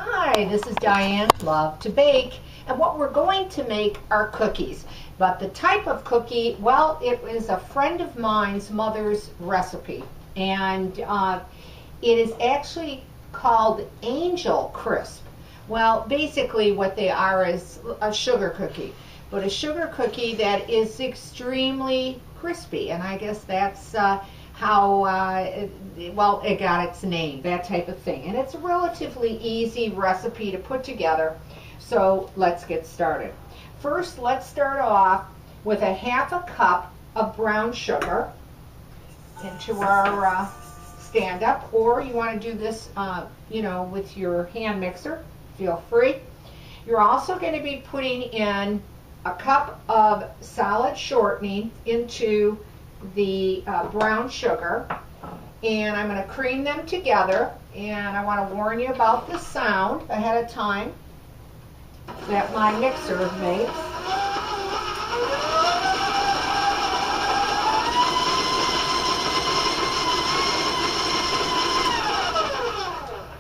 Hi, this is Diane Lovetobake, and what we're going to make are cookies. But the type of cookie, well, it is a friend of mine's mother's recipe, and it is actually called Angel Crisp. Well, basically what they are is a sugar cookie, but a sugar cookie that is extremely crispy, and I guess that's how, well, it got its name, that type of thing. And it's a relatively easy recipe to put together, so let's get started. First, let's start off with a half a cup of brown sugar into our stand-up, or you want to do this, with your hand mixer, feel free. You're also going to be putting in a cup of solid shortening into the brown sugar, and I'm going to cream them together. And I want to warn you about the sound ahead of time that my mixer makes.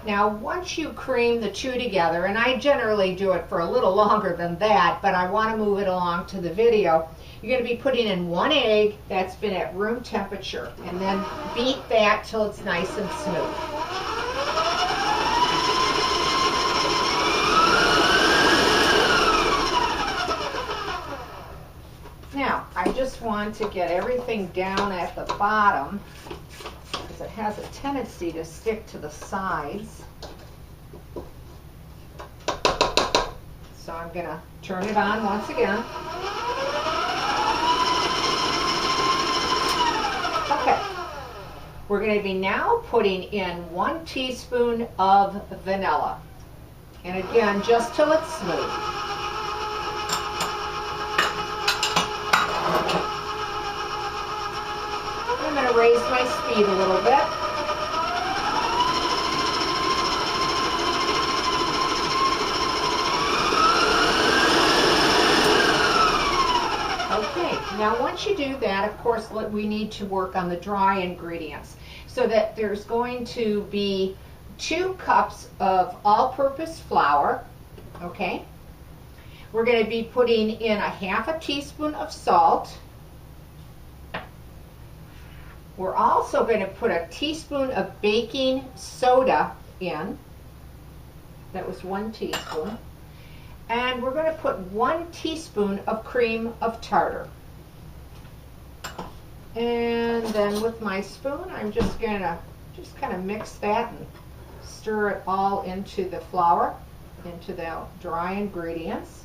Now, once you cream the two together, and I generally do it for a little longer than that, but I want to move it along to the video, you're going to be putting in 1 egg that's been at room temperature, and then beat that till it's nice and smooth. Now, I just want to get everything down at the bottom, because it has a tendency to stick to the sides. So I'm going to turn it on once again. Okay, we're going to be now putting in 1 teaspoon of vanilla. And again, just till it's smooth. I'm going to raise my speed a little bit. Now, once you do that, of course, we need to work on the dry ingredients. So that there's going to be 2 cups of all-purpose flour, okay? We're going to be putting in a half a teaspoon of salt. We're also going to put a teaspoon of baking soda in. That was 1 teaspoon. And we're going to put 1 teaspoon of cream of tartar. And then with my spoon, I'm just going to kind of mix that and stir it all into the flour, into the dry ingredients.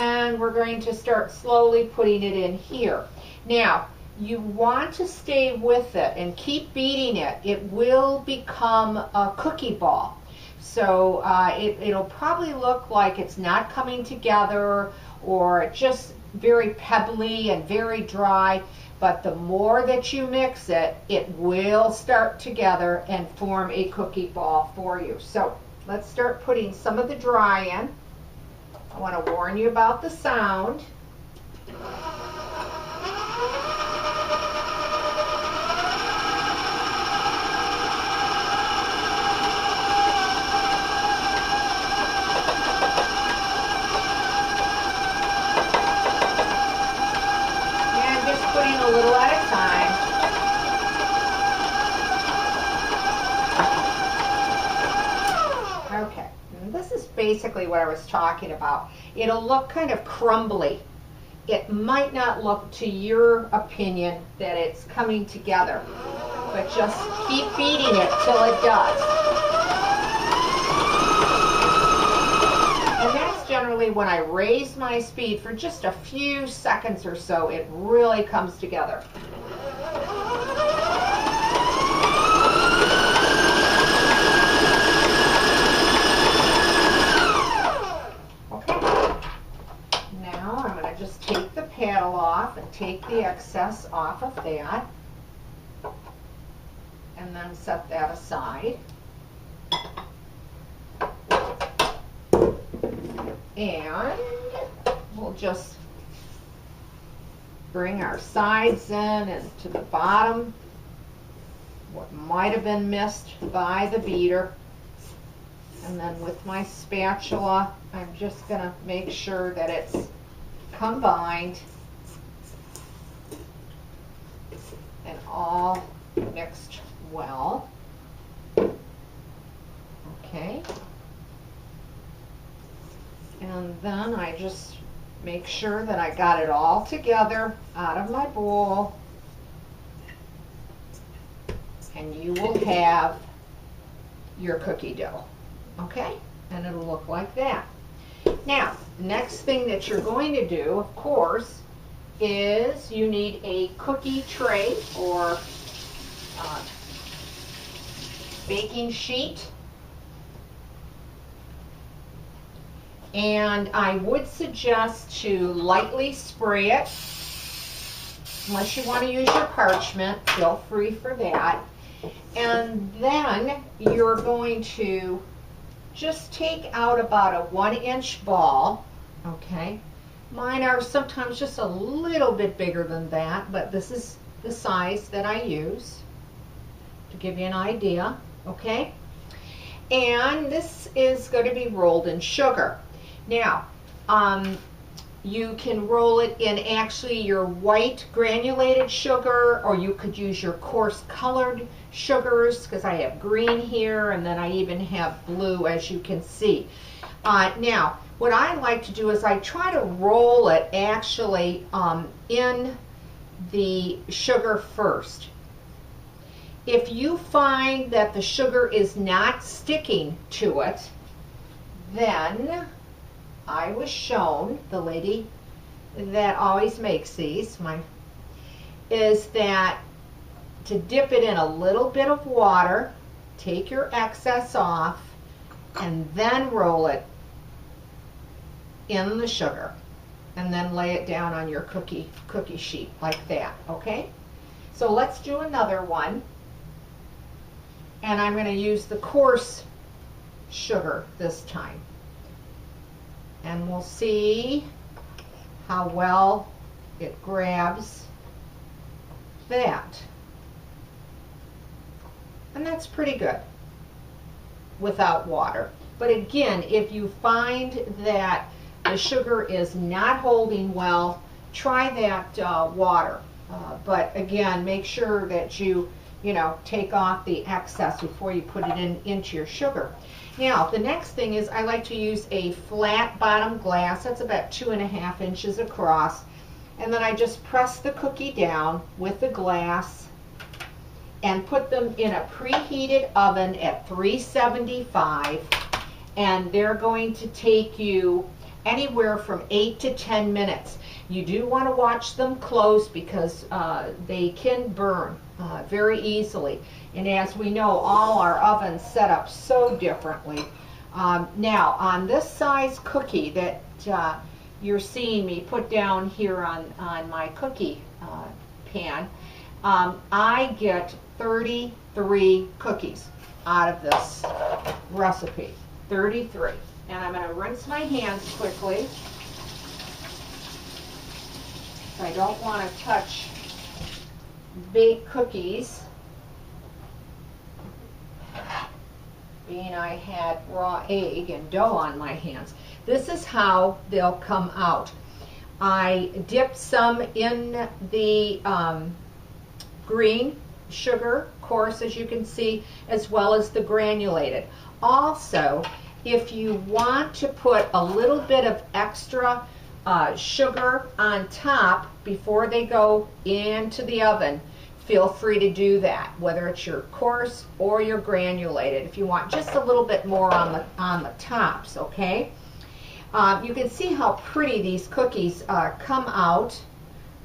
And we're going to start slowly putting it in here. Now, you want to stay with it and keep beating it. It will become a cookie ball. So it'll probably look like it's not coming together, or just very pebbly and very dry. But the more that you mix it, it will start together and form a cookie ball for you. So let's start putting some of the dry in. I want to warn you about the sound. A little at a time. Okay, and this is basically what I was talking about. It'll look kind of crumbly. It might not look, to your opinion, that it's coming together, but just keep beating it till it does. And that's generally when I raise my speed for just a few seconds or so, it really comes together. Okay, now I'm going to just take the paddle off and take the excess off of that, and then set that aside. And we'll just bring our sides in and to the bottom, what might have been missed by the beater. And then with my spatula, I'm just going to make sure that it's combined and all mixed well. Okay. And then I just make sure that I got it all together out of my bowl. And you will have your cookie dough. Okay? And it'll look like that. Now, the next thing that you're going to do, of course, is you need a cookie tray or baking sheet. And I would suggest to lightly spray it. Unless you want to use your parchment, feel free for that. And then you're going to just take out about a 1-inch ball, okay? Mine are sometimes just a little bit bigger than that, but this is the size that I use to give you an idea, okay? And this is going to be rolled in sugar. Now, you can roll it in actually your white granulated sugar, or you could use your coarse colored sugars, because I have green here, and then I even have blue, as you can see. Now, what I like to do is I try to roll it actually in the sugar first. If you find that the sugar is not sticking to it, then I was shown, the lady that always makes these, is that to dip it in a little bit of water, take your excess off, and then roll it in the sugar, and then lay it down on your cookie sheet like that, okay? So let's do another one, and I'm going to use the coarse sugar this time. And we'll see how well it grabs that. And that's pretty good without water. But again, if you find that the sugar is not holding well, try that water. But again, make sure that you take off the excess before you put it into your sugar. Now, the next thing is I like to use a flat bottom glass. That's about 2.5 inches across. And then I just press the cookie down with the glass and put them in a preheated oven at 375. And they're going to take you anywhere from 8 to 10 minutes. You do want to watch them close because they can burn very easily. And as we know, all our ovens set up so differently. Now, on this size cookie that you're seeing me put down here on my cookie pan, I get 33 cookies out of this recipe. 33. And I'm going to rinse my hands quickly. I don't want to touch baked cookies, being I had raw egg and dough on my hands. This is how they'll come out. I dipped some in the green sugar, of course, as you can see, as well as the granulated. Also, if you want to put a little bit of extra sugar on top before they go into the oven, feel free to do that, whether it's your coarse or your granulated, if you want just a little bit more on the tops, okay? You can see how pretty these cookies come out.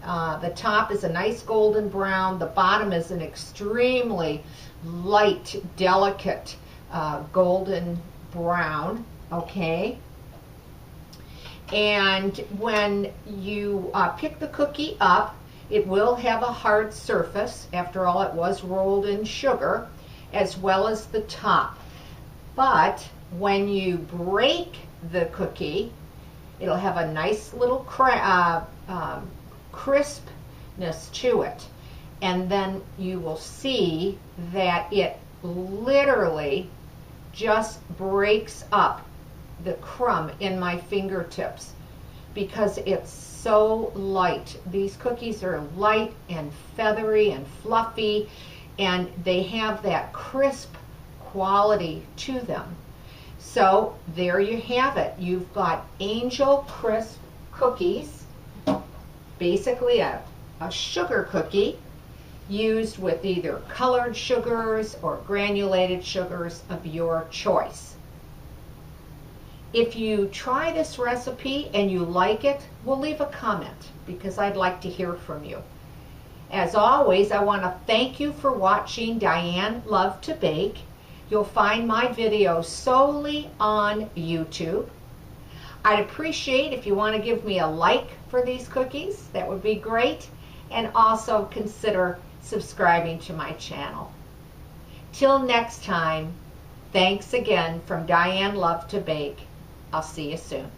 The top is a nice golden brown. The bottom is an extremely light, delicate golden brown, okay? And when you pick the cookie up, it will have a hard surface. After all, it was rolled in sugar, as well as the top. But when you break the cookie, it'll have a nice little crispness to it. And then you will see that it literally just breaks up the crumb in my fingertips because it's so light. These cookies are light and feathery and fluffy, and they have that crisp quality to them. So there you have it. You've got Angel Crisp cookies, basically a sugar cookie used with either colored sugars or granulated sugars of your choice. If you try this recipe and you like it, we'll leave a comment because I'd like to hear from you. As always, I want to thank you for watching Diane Lovetobake. You'll find my videos solely on YouTube. I'd appreciate if you want to give me a like for these cookies. That would be great. And also consider subscribing to my channel. Till next time, thanks again from Diane Lovetobake. I'll see you soon.